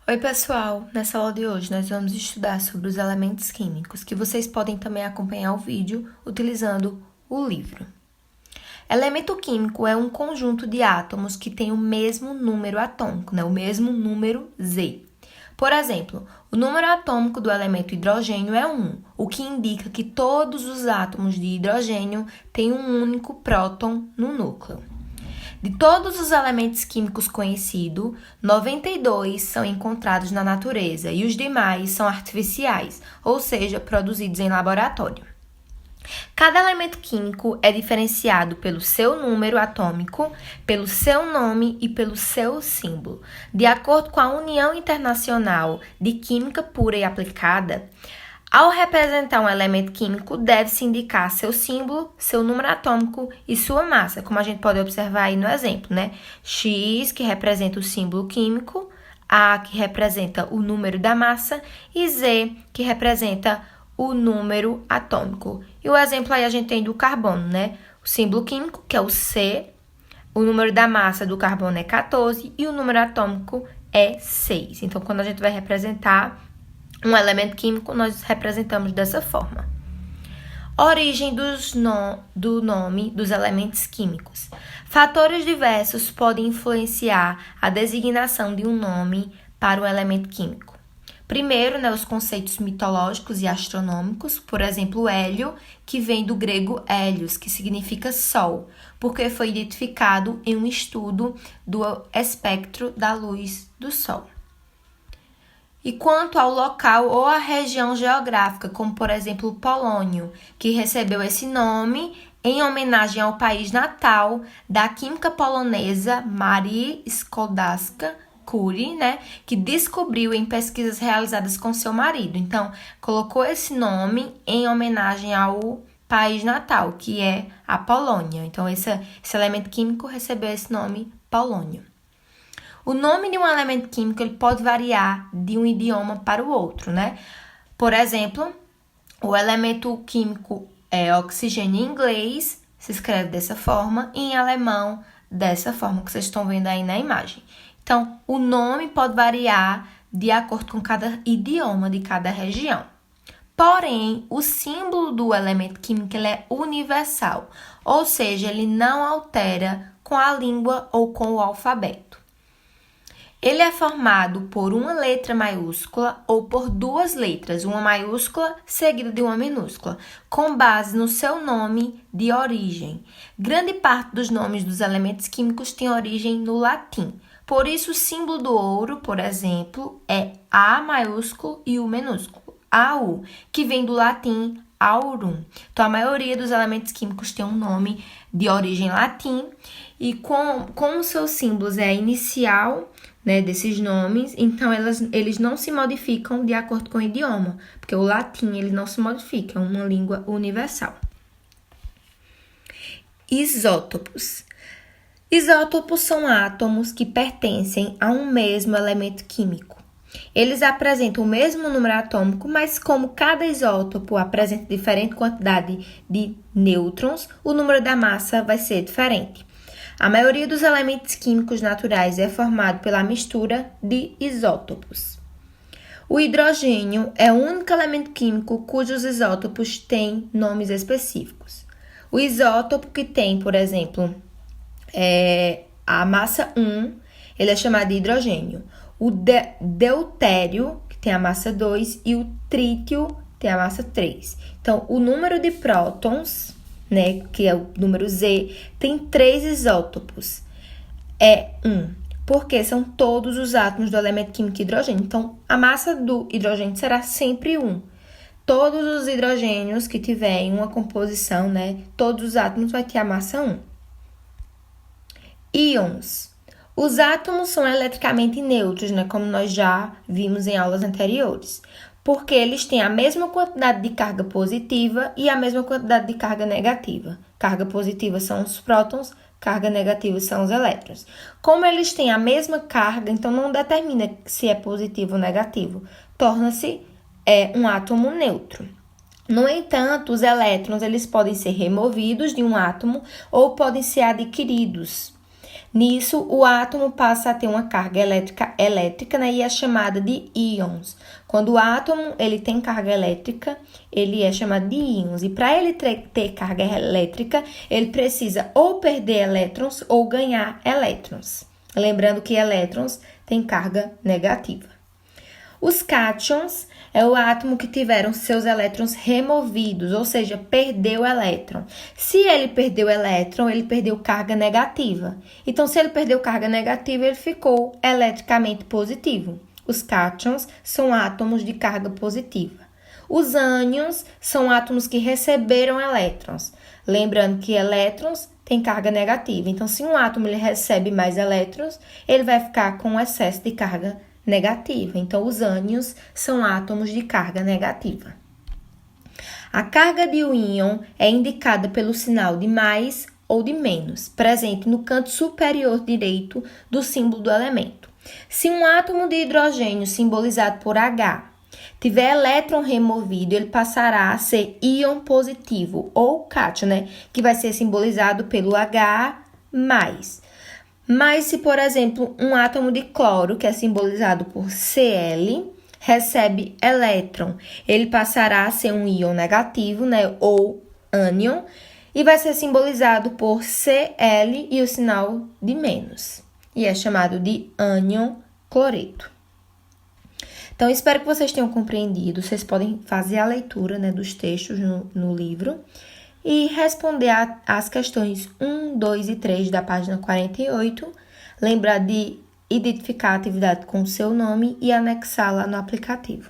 Oi, pessoal! Nessa aula de hoje, nós vamos estudar sobre os elementos químicos, que vocês podem também acompanhar o vídeo utilizando o livro. Elemento químico é um conjunto de átomos que tem o mesmo número atômico, o mesmo número Z. Por exemplo, o número atômico do elemento hidrogênio é 1, o que indica que todos os átomos de hidrogênio têm um único próton no núcleo. De todos os elementos químicos conhecidos, 92 são encontrados na natureza e os demais são artificiais, ou seja, produzidos em laboratório. Cada elemento químico é diferenciado pelo seu número atômico, pelo seu nome e pelo seu símbolo. De acordo com a União Internacional de Química Pura e Aplicada, ao representar um elemento químico, deve-se indicar seu símbolo, seu número atômico e sua massa, como a gente pode observar aí no exemplo, X, que representa o símbolo químico, A, que representa o número da massa, e Z, que representa o número atômico. E o exemplo aí a gente tem do carbono, O símbolo químico, que é o C, o número da massa do carbono é 14 e o número atômico é 6. Então, quando a gente vai representar um elemento químico, nós representamos dessa forma. Origem do nome dos elementos químicos. Fatores diversos podem influenciar a designação de um nome para um elemento químico. Primeiro, os conceitos mitológicos e astronômicos, por exemplo, o hélio, que vem do grego hélios, que significa sol, porque foi identificado em um estudo do espectro da luz do sol. E quanto ao local ou à região geográfica, como por exemplo o polônio, que recebeu esse nome em homenagem ao país natal da química polonesa Marii Skłodowska-Curie, que descobriu em pesquisas realizadas com seu marido. Então, colocou esse nome em homenagem ao país natal, que é a Polônia. Então, esse elemento químico recebeu esse nome polônio. O nome de um elemento químico ele pode variar de um idioma para o outro, Por exemplo, o elemento químico oxigênio em inglês se escreve dessa forma e em alemão dessa forma que vocês estão vendo aí na imagem. Então, o nome pode variar de acordo com cada idioma de cada região. Porém, o símbolo do elemento químico ele é universal, ou seja, ele não altera com a língua ou com o alfabeto. Ele é formado por uma letra maiúscula ou por duas letras, uma maiúscula seguida de uma minúscula, com base no seu nome de origem. Grande parte dos nomes dos elementos químicos tem origem no latim. Por isso, o símbolo do ouro, por exemplo, é A maiúsculo e U minúsculo, AU, que vem do latim aurum. Então, a maioria dos elementos químicos tem um nome de origem latim e como seus símbolos é inicial, desses nomes, então eles não se modificam de acordo com o idioma, porque o latim ele não se modifica, é uma língua universal. Isótopos. Isótopos são átomos que pertencem a um mesmo elemento químico. Eles apresentam o mesmo número atômico, mas como cada isótopo apresenta diferente quantidade de nêutrons, o número da massa vai ser diferente. A maioria dos elementos químicos naturais é formado pela mistura de isótopos. O hidrogênio é o único elemento químico cujos isótopos têm nomes específicos. O isótopo que tem, por exemplo, a massa 1, ele é chamado de hidrogênio. O deutério, que tem a massa 2, e o trítio, tem a massa 3. Então, o número de prótons, que é o número Z, tem 3 isótopos. É 1, porque são todos os átomos do elemento químico hidrogênio. Então, a massa do hidrogênio será sempre 1. Todos os hidrogênios que tiverem uma composição, todos os átomos vai ter a massa 1. Íons. Os átomos são eletricamente neutros, como nós já vimos em aulas anteriores, porque eles têm a mesma quantidade de carga positiva e a mesma quantidade de carga negativa. Carga positiva são os prótons, carga negativa são os elétrons. Como eles têm a mesma carga, então não determina se é positivo ou negativo. Torna-se um átomo neutro. No entanto, os elétrons eles podem ser removidos de um átomo ou podem ser adquiridos. Nisso, o átomo passa a ter uma carga elétrica, né, e é chamada de íons. Quando o átomo ele tem carga elétrica, ele é chamado de íons. E para ele ter carga elétrica, ele precisa ou perder elétrons ou ganhar elétrons. Lembrando que elétrons têm carga negativa. Os cátions é o átomo que tiveram seus elétrons removidos, ou seja, perdeu o elétron. Se ele perdeu o elétron, ele perdeu carga negativa. Então, se ele perdeu carga negativa, ele ficou eletricamente positivo. Os cátions são átomos de carga positiva. Os ânions são átomos que receberam elétrons. Lembrando que elétrons têm carga negativa. Então, se um átomo ele recebe mais elétrons, ele vai ficar com excesso de carga negativa. Então, os ânions são átomos de carga negativa. A carga de um íon é indicada pelo sinal de mais ou de menos, presente no canto superior direito do símbolo do elemento. Se um átomo de hidrogênio, simbolizado por H, tiver elétron removido, ele passará a ser íon positivo, ou cátion, né? Que vai ser simbolizado pelo H+. Mas se, por exemplo, um átomo de cloro, que é simbolizado por Cl, recebe elétron, ele passará a ser um íon negativo, né, ou ânion, e vai ser simbolizado por Cl e o sinal de menos, e é chamado de ânion cloreto. Então, espero que vocês tenham compreendido. Vocês podem fazer a leitura, né, dos textos no livro e responder às questões 1, 2 e 3 da página 48. Lembrar de identificar a atividade com o seu nome e anexá-la no aplicativo.